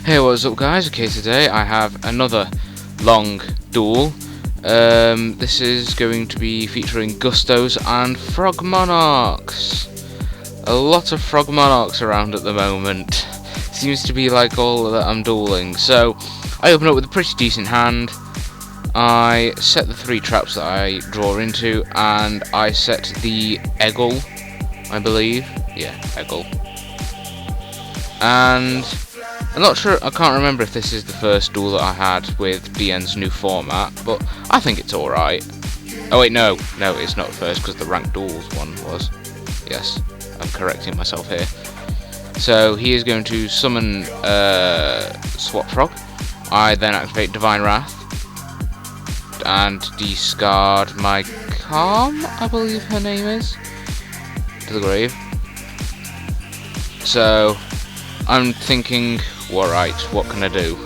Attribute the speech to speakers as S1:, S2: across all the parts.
S1: Hey, what's up guys? Okay, today I have another long duel. This is going to be featuring Gustos and Frog Monarchs. A lot of Frog Monarchs around at the moment. Seems to be like all that I'm dueling. So, I open up with a pretty decent hand. I set the 3 traps that I draw into, and I set the Eggle, I believe. Yeah, Eggle. And I'm not sure, I can't remember if this is the first duel that I had with DN's new format, but I think it's alright. Oh wait, no, it's not first, because the ranked duels one was. Yes, I'm correcting myself here. So he is going to summon Swap Frog. I then activate Divine Wrath and discard my Calm, I believe her name is, to the grave. So I'm thinking, alright, what can I do?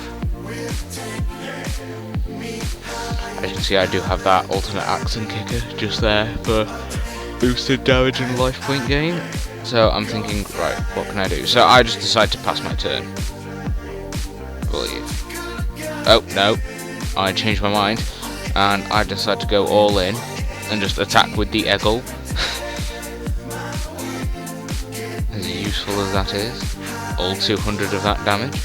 S1: As you can see, I do have that alternate accent kicker just there for boosted damage and life point gain. So I'm thinking, right, what can I do? So I just decide to pass my turn. I believe. Oh, no. I changed my mind. And I decide to go all in and just attack with the Eggle. As useful as that is. All 200 of that damage.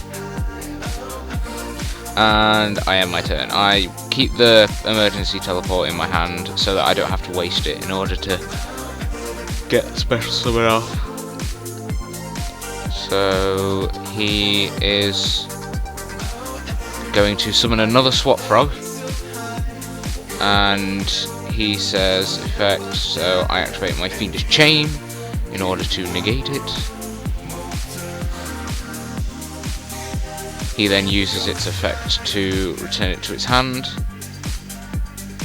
S1: And I end my turn. I keep the emergency teleport in my hand so that I don't have to waste it in order to get special summon off. So he is going to summon another Swap Frog, and he says effect, so I activate my Fiendish Chain in order to negate it. He then uses its effect to return it to its hand,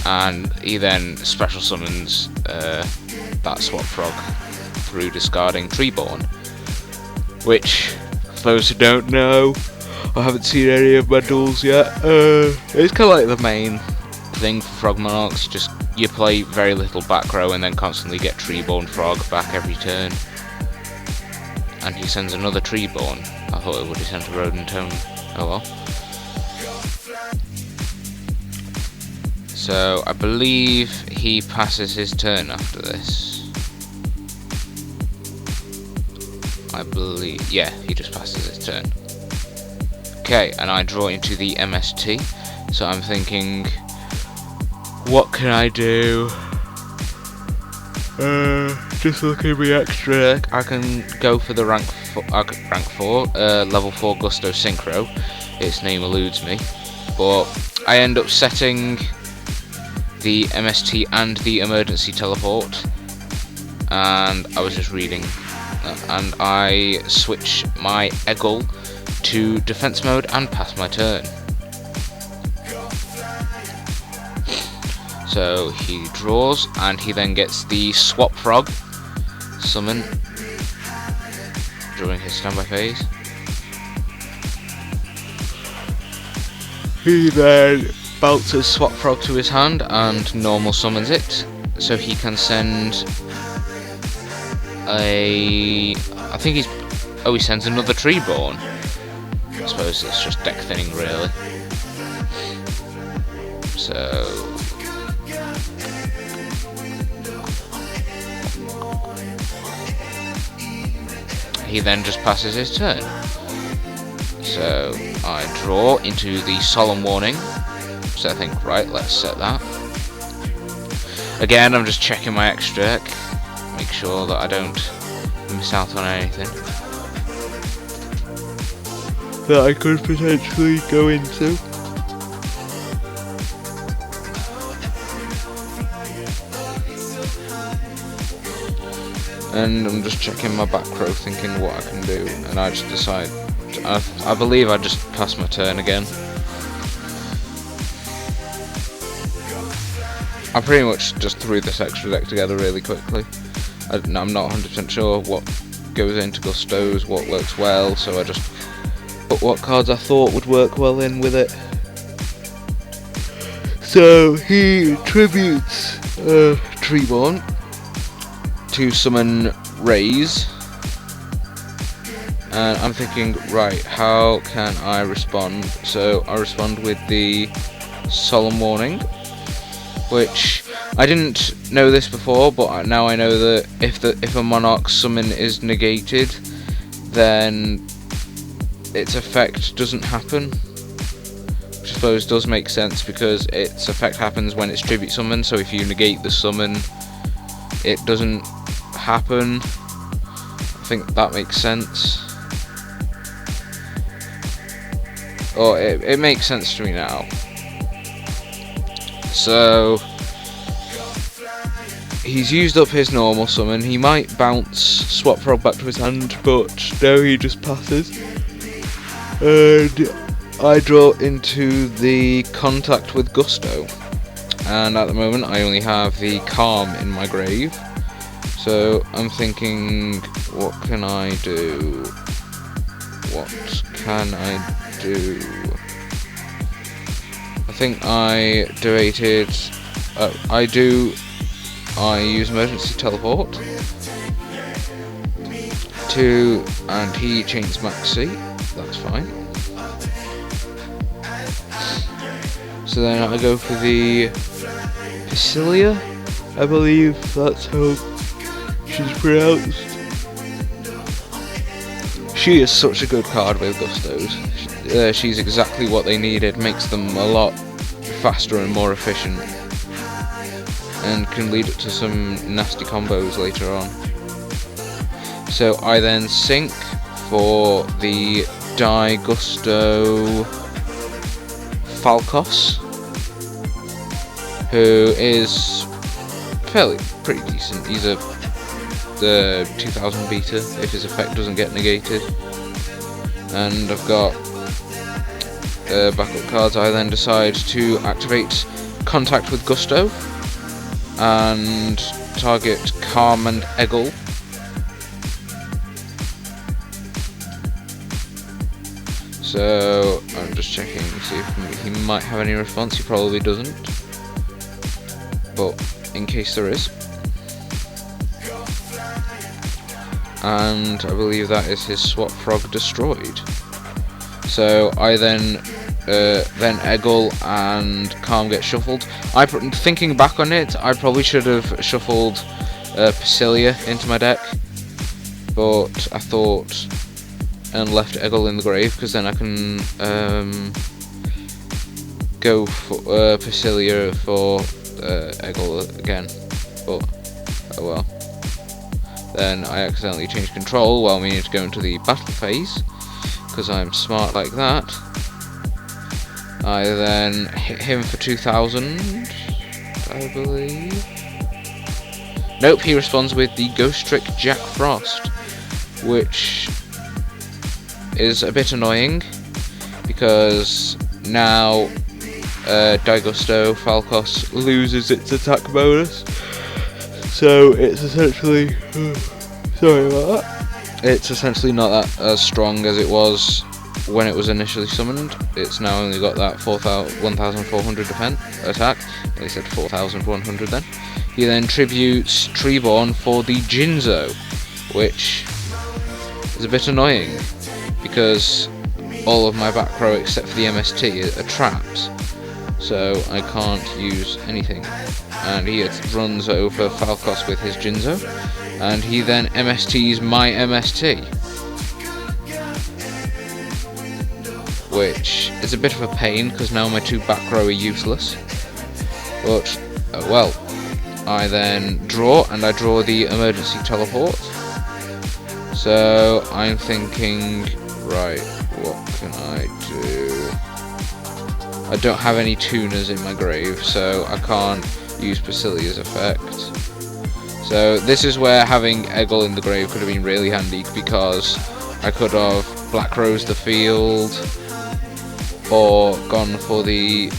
S1: and he then special summons that Swap Frog through discarding Treeborn, which, for those who don't know, I haven't seen any of my duels yet. It's kind of like the main thing for Frog Monarchs. You play very little back row and then constantly get Treeborn Frog back every turn. And he sends another Treeborn. I thought it would have sent a Rodent Tone. Oh well. So I believe he passes his turn after this. I believe, yeah, he just passes his turn. Okay, and I draw into the MST. So I'm thinking, what can I do? Just looking at my extra deck, I can go for the level 4 Gusto Synchro. Its name eludes me, but I end up setting the MST and the emergency teleport, and I was just reading, and I switch my Eggle to defense mode and pass my turn. So he draws, and he then gets the Swap Frog summon during his standby phase. He then bounces Swap Frog to his hand and normal summons it, so he can send he sends another Treeborn. I suppose it's just deck thinning, really. So he then just passes his turn. So I draw into the Solemn Warning. So I think, right, let's set that. Again, I'm just checking my extra deck, make sure that I don't miss out on anything that I could potentially go into. And I'm just checking my back row, thinking what I can do, and I just decide, I believe I just pass my turn again. I pretty much just threw this extra deck together really quickly. I'm not 100% sure what goes into Gustos, what works well, so I just put what cards I thought would work well in with it. So he tributes Treeborn to summon Raise, And I'm thinking, right, how can I respond? So I respond with the Solemn Warning, which I didn't know this before, but now I know that if a Monarch summon is negated, then its effect doesn't happen. Which I suppose does make sense, because its effect happens when it's tribute summoned, so if you negate the summon, it doesn't happen. I think that makes sense. Or it makes sense to me now. So he's used up his normal summon. He might bounce Swap Frog back to his hand, but no, he just passes. And I draw into the Contact with Gusto. And at the moment I only have the Calm in my grave. So I'm thinking, what can I do? What can I do? I think I debated. I use Emergency Teleport and he chains Maxi. That's fine. So then I go for the Pisilia. I believe that's how she's pronounced. She is such a good card with Gustos. She's exactly what they needed, makes them a lot faster and more efficient, and can lead it to some nasty combos later on. So I then sink for the Die Gusto Falcos, who is pretty decent. He's the 2000 beta if his effect doesn't get negated. And I've got backup cards. I then decide to activate Contact with Gusto and target Calm and Eggle. So I'm just checking to see if he might have any response. He probably doesn't, but in case there is. And I believe that is his Swap Frog destroyed. So I then Eggle and Calm get shuffled. Thinking back on it, I probably should have shuffled Pisilia into my deck, but I thought and left Eggle in the grave, because then I can go for Pisilia for Eggle again. But oh well. Then I accidentally changed control while we need to go into the battle phase, because I'm smart like that. I then hit him for 2000, I believe. Nope, he responds with the Ghost Trick Jack Frost, which is a bit annoying, because now Daigusto Falcos loses its attack bonus. So it's essentially, sorry about that. It's essentially not that as strong as it was when it was initially summoned. It's now only got that 1400 defense attack. They said 4100 then. He then tributes Treeborn for the Jinzo, which is a bit annoying, because all of my back row except for the MST are traps, so I can't use anything. And he runs over Falcos with his Jinzo, and he then MSTs my MST, which is a bit of a pain, because now my two back row are useless. But oh well. I then draw, and I draw the Emergency Teleport. So I'm thinking, right, what can I do? I don't have any tuners in my grave, so I can't use Basilia's effect. So this is where having Eggle in the grave could have been really handy, because I could have Black Rose the field, or gone for the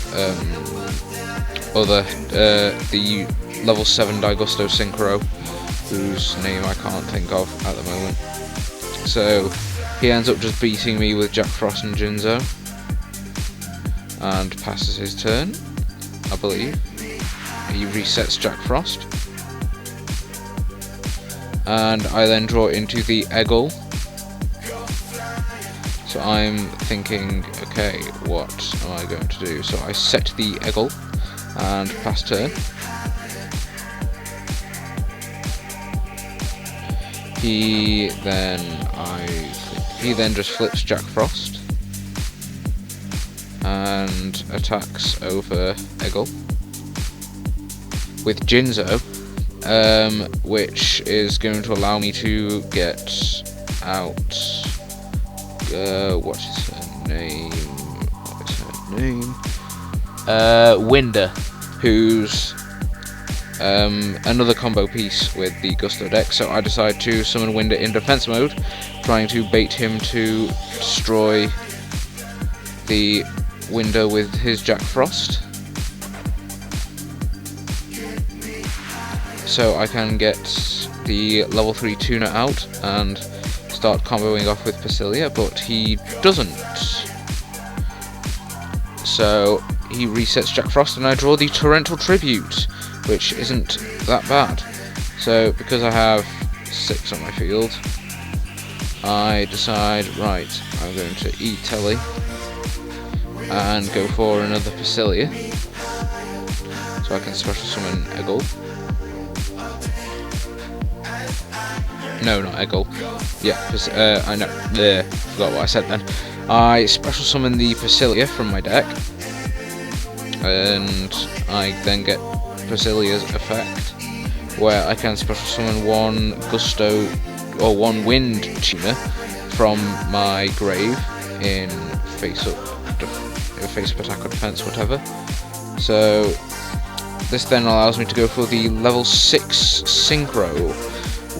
S1: the level 7 Daigusto Synchro, whose name I can't think of at the moment. So he ends up just beating me with Jack Frost and Jinzo, and passes his turn, I believe. He resets Jack Frost, and I then draw into the Eggle, So I'm thinking, okay, what am I going to do? So I set the Eggle and pass turn. He then just flips Jack Frost and attacks over Eggle with Jinzo, which is going to allow me to get out. What is her name? Winder, who's another combo piece with the Gusto deck. So I decide to summon Winder in defense mode, trying to bait him to destroy the Winder with his Jack Frost, so I can get the level 3 tuner out and start comboing off with Pasilia, but he doesn't. So he resets Jack Frost and I draw the Torrential Tribute, which isn't that bad. So because I have 6 on my field, I decide, right, I'm going to eat Telly and go for another Pasilia, so I can special summon Eggle. No, not Eggle. Yeah, I know. Forgot what I said then. I special summon the Pasilia from my deck, and I then get Pasilia's effect, where I can special summon one Gusto or one Wind tuner from my grave in face-up attack or defense, whatever. So this then allows me to go for the level 6 Synchro,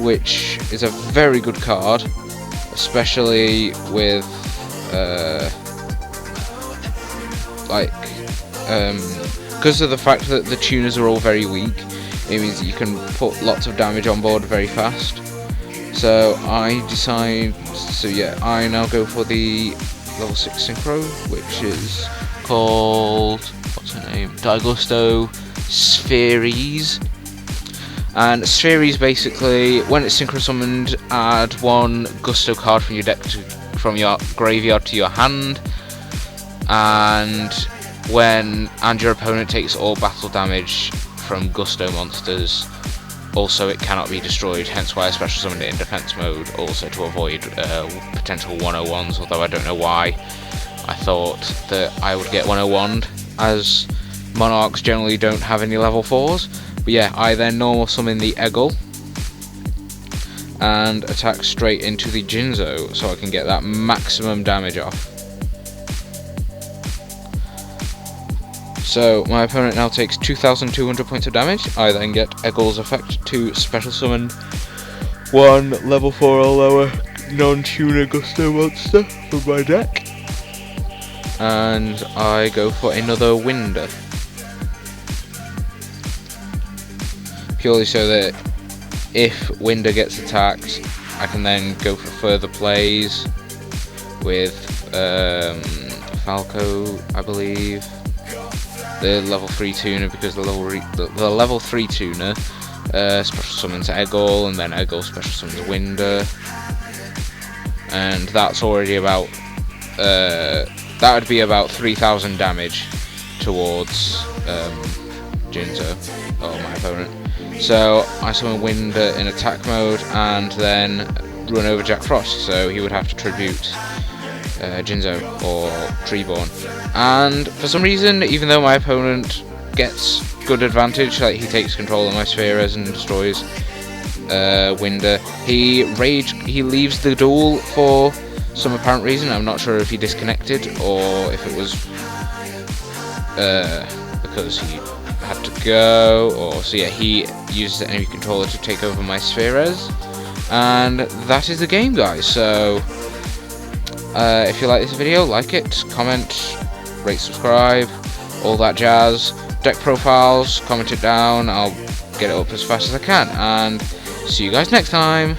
S1: which is a very good card, especially with because of the fact that the tuners are all very weak. It means that you can put lots of damage on board very fast. So I now go for the level 6 Synchro, which is called, what's her name? Daigusto Spheres. And Spheres basically, when it's synchro summoned, add one Gusto card from your deck from your graveyard to your hand, and your opponent takes all battle damage from Gusto monsters, also it cannot be destroyed, hence why I special summoned it in defense mode, also to avoid potential 101s, although I don't know why I thought that I would get 101, as Monarchs generally don't have any level 4s. But yeah, I then normal summon the Eggle and attack straight into the Jinzo, so I can get that maximum damage off. So my opponent now takes 2,200 points of damage. I then get Eggle's effect to special summon one level 4 or lower non-tuner Gusto monster from my deck, and I go for another Winder, purely so that if Winder gets attacked, I can then go for further plays with Falco, I believe, the level 3 tuner, because the level 3 tuner special summons Eggle, and then Eggle special summons Winder, and that's already about that would be about 3,000 damage towards Jinzo, or my opponent. So I summon Winder in attack mode and then run over Jack Frost, so he would have to tribute Jinzo or Treeborn. And for some reason, even though my opponent gets good advantage, like he takes control of my Spheres and destroys Winder, he leaves the duel for some apparent reason. I'm not sure if he disconnected or if it was because he had to go, or so yeah, he uses the enemy controller to take over my Spheres, and that is the game, guys. So if you like this video, like it, comment, rate, subscribe, all that jazz. Deck profiles, comment it down, I'll get it up as fast as I can, and see you guys next time.